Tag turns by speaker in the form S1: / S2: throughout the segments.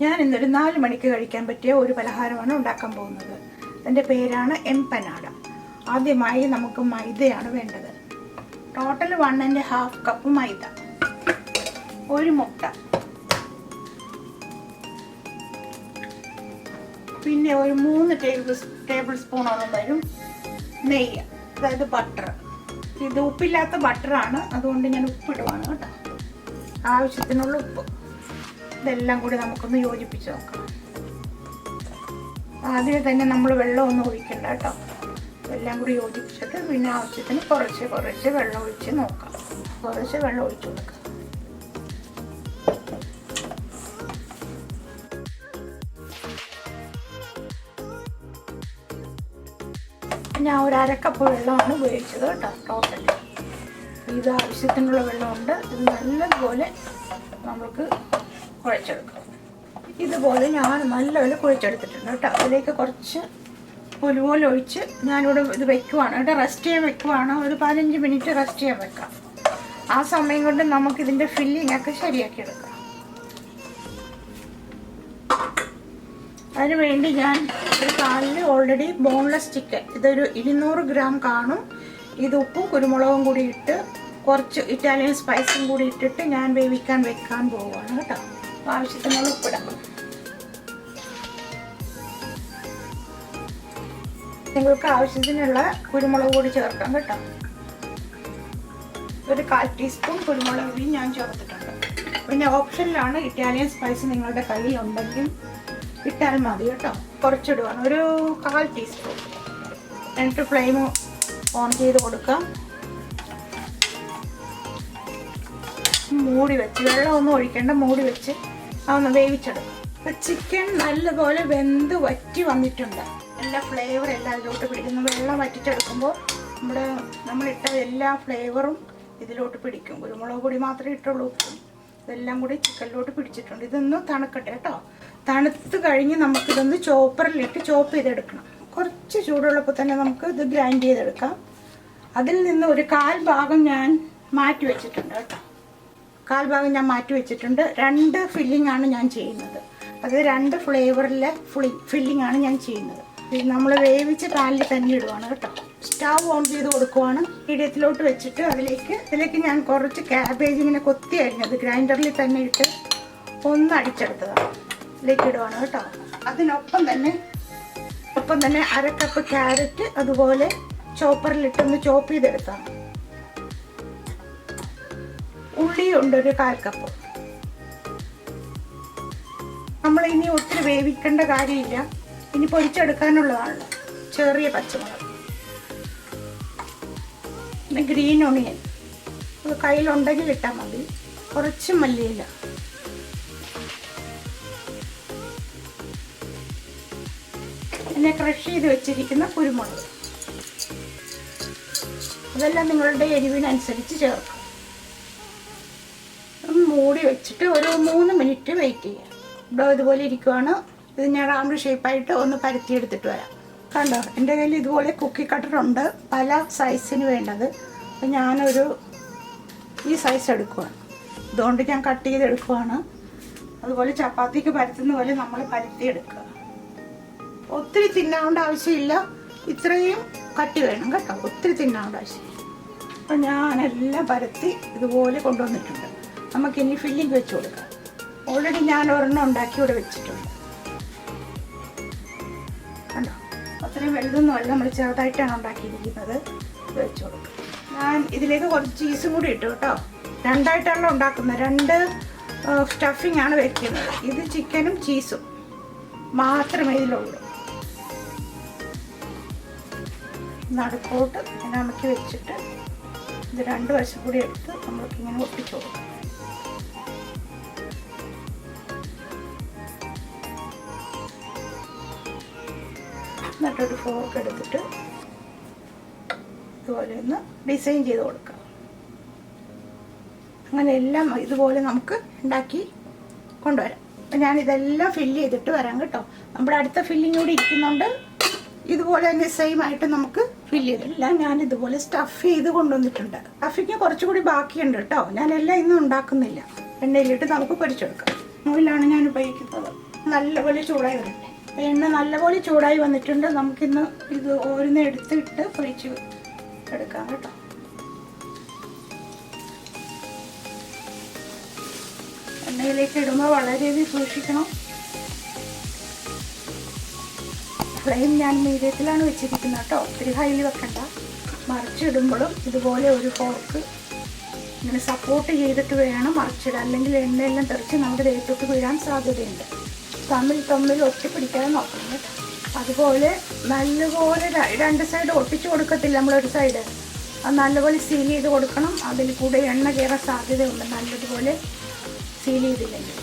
S1: ഞാൻ ഇന്നൊരു 4 മണിക്ക് കഴിക്കാൻ പറ്റിയ ഒരു പലഹാരമാണ് ഉണ്ടാക്കാൻ പോകുന്നത്. അതിൻ്റെ പേരാണ് എംപനാഡ. ആദ്യമായി നമുക്ക് മൈദയാണ് വേണ്ടത്. ടോട്ടൽ 1½ കപ്പ് മൈദ, ഒരു മുട്ട, പിന്നെ ഒരു 3 ടേബിൾ സ്പൂണോളം വരും നെയ്യ്, അതായത് ബട്ടർ. ഇത് ഉപ്പില്ലാത്ത ബട്ടറാണ്, അതുകൊണ്ട് ഞാൻ ഉപ്പിടുവാണ് കേട്ടോ. ആവശ്യത്തിനുള്ള ഉപ്പ്. ഇതെല്ലാം കൂടി നമുക്കൊന്ന് യോജിപ്പിച്ച് നോക്കാം. ആദ്യം തന്നെ നമ്മൾ വെള്ളമൊന്നും ഒഴിക്കണ്ട കേട്ടോ. ഇതെല്ലാം കൂടി യോജിപ്പിച്ചിട്ട് പിന്നെ ആവശ്യത്തിന് കുറച്ച് വെള്ളം ഒഴിച്ച് നോക്കാം. കുറച്ച് വെള്ളം ഒഴിച്ചു കൊടുക്കാം. ഞാൻ ഒരു 1/2 കപ്പ് വെള്ളമാണ് ഉപയോഗിച്ചത് കേട്ടോ ടോട്ടൽ. ഇത് ആവശ്യത്തിനുള്ള വെള്ളമുണ്ട്. ഇത് നല്ലതുപോലെ നമുക്ക് കുഴച്ചെടുക്കാം. ഇതുപോലെ ഞാൻ നല്ലപോലെ കുഴച്ചെടുത്തിട്ടുണ്ട് കേട്ടോ. അതിലേക്ക് കുറച്ച് പുലുപോലെ ഒഴിച്ച് ഞാനിവിടെ ഇത് വെക്കുവാണ് കേട്ടോ. റെസ്റ്റ് ചെയ്യാൻ വെക്കുവാണ്. ഒരു 15 മിനിറ്റ് റെസ്റ്റ് ചെയ്യാൻ വെക്കാം. ആ സമയം കൊണ്ട് നമുക്കിതിൻ്റെ ഫില്ലിംഗ് ഒക്കെ ശരിയാക്കി എടുക്കാം. അതിന് വേണ്ടി ഞാൻ ഒരു പാനിൽ ഓൾറെഡി ബോൺലെസ് ചിക്കൻ, ഇതൊരു 200 ഗ്രാം കാണും. ഇത് ഉപ്പും കുരുമുളകും കൂടി ഇട്ട് കുറച്ച് ഇറ്റാലിയൻ സ്പൈസും കൂടി ഇട്ടിട്ട് ഞാൻ വേവിക്കാൻ വെക്കാൻ പോവുകയാണ് കേട്ടോ. ആവശ്യത്തിനുള്ള ഉപ്പിടാം. നിങ്ങൾക്ക് ആവശ്യത്തിനുള്ള കുരുമുളക് കൂടി ചേർക്കാം കേട്ടോ. ഒരു 1/4 ടീസ്പൂൺ കുരുമുളക് പൊടി ഞാൻ ചേർത്തിട്ടുണ്ട്. പിന്നെ ഓപ്ഷനിലാണ്, ഇറ്റാലിയൻ സ്പൈസ് നിങ്ങളുടെ കയ്യിൽ ഉണ്ടെങ്കിൽ ഇട്ടാൽ മതി കേട്ടോ. കുറച്ചിടുവാണ്, ഒരു 1/4 ടീസ്പൂൺ. എന്നിട്ട് ഫ്ലെയിം ഓൺ ചെയ്ത് കൊടുക്കാം. മൂടി വെച്ച്, വെള്ളമൊന്നും ഒഴിക്കേണ്ട, മൂടി വെച്ച് അതൊന്ന് വേവിച്ചെടുക്കാം. അപ്പം ചിക്കൻ നല്ലപോലെ വെന്ത് വറ്റി വന്നിട്ടുണ്ട്. എല്ലാ ഫ്ലേവർ എല്ലാം ഇതിലോട്ട് പിടിക്കുന്നു. വെള്ളം വറ്റിച്ചെടുക്കുമ്പോൾ നമ്മളിട്ട എല്ലാ ഫ്ലേവറും ഇതിലോട്ട് പിടിക്കും. കുരുമുളക് പൊടി മാത്രമേ ഇട്ടുള്ളൂ, ഉപ്പും ഇതെല്ലാം കൂടി ചിക്കനിലോട്ട് പിടിച്ചിട്ടുണ്ട്. ഇതൊന്ന് തണുക്കട്ടെ കേട്ടോ. തണുത്ത് കഴിഞ്ഞ് നമുക്കിതൊന്ന് ചോപ്പറിലിട്ട് ചോപ്പ് ചെയ്തെടുക്കണം. കുറച്ച് ചൂടുള്ളപ്പോൾ തന്നെ നമുക്ക് ഇത് ഗ്രൈൻഡ് ചെയ്തെടുക്കാം. അതിൽ നിന്ന് ഒരു 1/4 ഭാഗം ഞാൻ മാറ്റി വെച്ചിട്ടുണ്ട് കേട്ടോ. 1/4 ഭാഗം ഞാൻ മാറ്റി വെച്ചിട്ടുണ്ട്. 2 ഫില്ലിംഗ് ആണ് ഞാൻ ചെയ്യുന്നത്. അത് 2 ഫ്ലേവറിലെ ഫില്ലിംഗ് ആണ് ഞാൻ ചെയ്യുന്നത്. നമ്മൾ വേവിച്ച് പാനിൽ തന്നെ ഇടുവാണ് കേട്ടോ. സ്റ്റവ് ഓൺ ചെയ്ത് കൊടുക്കുവാണ്. മീഡിയത്തിലോട്ട് വെച്ചിട്ട് ഇതിലേക്ക് ഞാൻ കുറച്ച് ക്യാബേജ് ഇങ്ങനെ കൊത്തി അരിഞ്ഞത് ഗ്രൈൻഡറിൽ തന്നെ ഇട്ട് ഒന്ന് അടിച്ചെടുത്തതാണ്. ഇതിലേക്ക് ഇടുവാണ് കേട്ടോ. അതിനൊപ്പം തന്നെ 1/2 കപ്പ് ക്യാരറ്റ് അതുപോലെ ചോപ്പറിലിട്ടൊന്ന് ചോപ്പ് ചെയ്തെടുത്താണ്. ഉള്ളിയുണ്ട് ഒരു 1/4 കപ്പ്. നമ്മൾ ഇനി ഒത്തിരി വേവിക്കേണ്ട കാര്യമില്ല. ഇനി പൊരിച്ചെടുക്കാനുള്ളതാണല്ലോ. ചെറിയ പച്ചമുളക്, പിന്നെ ഗ്രീൻ ഒണിയൻ, അത് കയ്യിലുണ്ടെങ്കിൽ ഇട്ടാൽ മതി. കുറച്ച് മല്ലിയില, പിന്നെ ക്രഷ് ചെയ്ത് വെച്ചിരിക്കുന്ന കുരുമുളക്. അതെല്ലാം നിങ്ങളുടെ എരിവിനനുസരിച്ച് ചേർക്കാം. മൂടി വെച്ചിട്ട് ഒരു 3 മിനിറ്റ് വെയിറ്റ് ചെയ്യാം. ഇവിടെ ഇതുപോലെ ഇരിക്കുവാണ്. ഇത് ഞാൻ റൗണ്ട് ഷേപ്പായിട്ട് ഒന്ന് പരത്തിയെടുത്തിട്ട് വരാം. കണ്ടോ, എൻ്റെ കയ്യിൽ ഇതുപോലെ കുക്കി കട്ടറുണ്ട്, പല സൈസിന് വേണ്ടത്. അപ്പം ഞാനൊരു ഈ സൈസ് എടുക്കുവാണ്. ഇതുകൊണ്ട് ഞാൻ കട്ട് ചെയ്തെടുക്കുവാണ്. അതുപോലെ ചപ്പാത്തിക്ക് പരത്തുന്ന പോലെ നമ്മൾ പരത്തിയെടുക്കുക. ഒത്തിരി തിന്നാവേണ്ട ആവശ്യമില്ല, ഇത്രയും കട്ടി വേണം കേട്ടോ. ഒത്തിരി തിന്നാവേണ്ട ആവശ്യമില്ല. അപ്പം ഞാനെല്ലാം പരത്തി ഇതുപോലെ കൊണ്ടുവന്നിട്ടുണ്ട്. നമുക്കിനി ഫില്ലിംഗ് വെച്ച് കൊടുക്കാം. ഓൾറെഡി ഞാൻ ഒരെണ്ണം ഉണ്ടാക്കി ഇവിടെ വെച്ചിട്ടുണ്ട്. കണ്ടോ, അത്രയും വലുതൊന്നുമല്ല, നമ്മൾ ചെറുതായിട്ടാണ് ഉണ്ടാക്കിയിരിക്കുന്നത്. ഇത് വെച്ച് കൊടുക്കാം. ഞാൻ ഇതിലേക്ക് കുറച്ച് ചീസും കൂടി ഇട്ടു കേട്ടോ. 2ആയിട്ടാണല്ലോ ഉണ്ടാക്കുന്നത്. 2 സ്റ്റഫിംഗ് ആണ് വെക്കുന്നത്. ഇത് ചിക്കനും ചീസും മാത്രമേ ഇതിലുള്ളൂ. നടുക്കോട്ട് ഇങ്ങനെ അമക്കി വെച്ചിട്ട് ഇത് 2 വശം കൂടി എടുത്ത് നമ്മൾക്കിങ്ങനെ ഒട്ടിച്ചു കൊടുക്കാം. എന്നിട്ടൊരു ഫോർക്ക് എടുത്തിട്ട് ഇതുപോലെ ഒന്ന് ഡിസൈൻ ചെയ്ത് കൊടുക്കാം. അങ്ങനെ എല്ലാം ഇതുപോലെ നമുക്ക് ഉണ്ടാക്കി കൊണ്ടുവരാം. അപ്പം ഞാനിതെല്ലാം ഫില്ല് ചെയ്തിട്ട് വരാം കേട്ടോ. നമ്മുടെ അടുത്ത ഫില്ലിങ് കൂടി ഇരിക്കുന്നുണ്ട്. ഇതുപോലെ തന്നെ സെയിം ആയിട്ട് നമുക്ക് ഫില്ല് ചെയ്തെല്ലാം ഞാൻ ഇതുപോലെ സ്റ്റഫ് ചെയ്ത് കൊണ്ടുവന്നിട്ടുണ്ട്. സ്റ്റഫിങ് കുറച്ചുകൂടി ബാക്കിയുണ്ട് കേട്ടോ. ഞാനെല്ലാം ഇന്നും ഉണ്ടാക്കുന്നില്ല. എണ്ണയിലിട്ട് നമുക്ക് പൊരിച്ചെടുക്കാം. ഓയിലാണ് ഞാൻ ഉപയോഗിക്കുന്നത്. നല്ലപോലെ ചൂടായി വരട്ടെ. എണ്ണ നല്ലപോലെ ചൂടായി വന്നിട്ടുണ്ട്. നമുക്കിന്ന് ഇത് ഓരോന്ന് എടുത്തിട്ട് പൊരിച്ച് എടുക്കാം കേട്ടോ. എണ്ണയിലേക്ക് ഇടുമ്പോൾ വളരെയധികം സൂക്ഷിക്കണം. ഫ്ലെയിം ഞാൻ മീഡിയത്തിലാണ് വെച്ചിരിക്കുന്നത് കേട്ടോ, ഒത്തിരി ഹൈയിൽ വെക്കണ്ട. മറിച്ചിടുമ്പോഴും ഇതുപോലെ ഒരു ഫോർക്ക് ഇങ്ങനെ സപ്പോർട്ട് ചെയ്തിട്ട് വേണം മറിച്ചിടാൻ, അല്ലെങ്കിൽ എണ്ണയെല്ലാം തെറിച്ച് നമ്മുടെ ദേഹത്തോട്ട് വീഴാൻ സാധ്യതയുണ്ട്. തമ്മിൽ ഒട്ടിപ്പിടിക്കാതെ നോക്കണം കേട്ടോ. അതുപോലെ നല്ലപോലെ രണ്ട് സൈഡ് ഒട്ടിച്ചു കൊടുക്കത്തില്ല നമ്മളൊരു സൈഡ്, അത് നല്ലപോലെ സീൽ ചെയ്ത് കൊടുക്കണം. അതിൽ കൂടെ എണ്ണ കയറാൻ സാധ്യതയുണ്ട് നല്ലതുപോലെ സീൽ ചെയ്തില്ലെങ്കിൽ.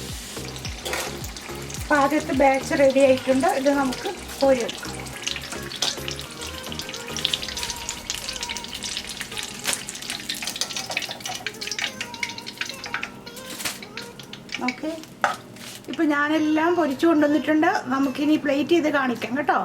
S1: അപ്പോൾ ആദ്യത്തെ ബാച്ച് റെഡി ആയിട്ടുണ്ട്. ഇത് നമുക്ക് കോരിയെടുക്കാം. ഓക്കെ, ഇപ്പം ഞാനെല്ലാം പൊരിച്ചു കൊണ്ടുവന്നിട്ടുണ്ട്. നമുക്കിനി പ്ലേറ്റ് ചെയ്ത് കാണിക്കാം കേട്ടോ.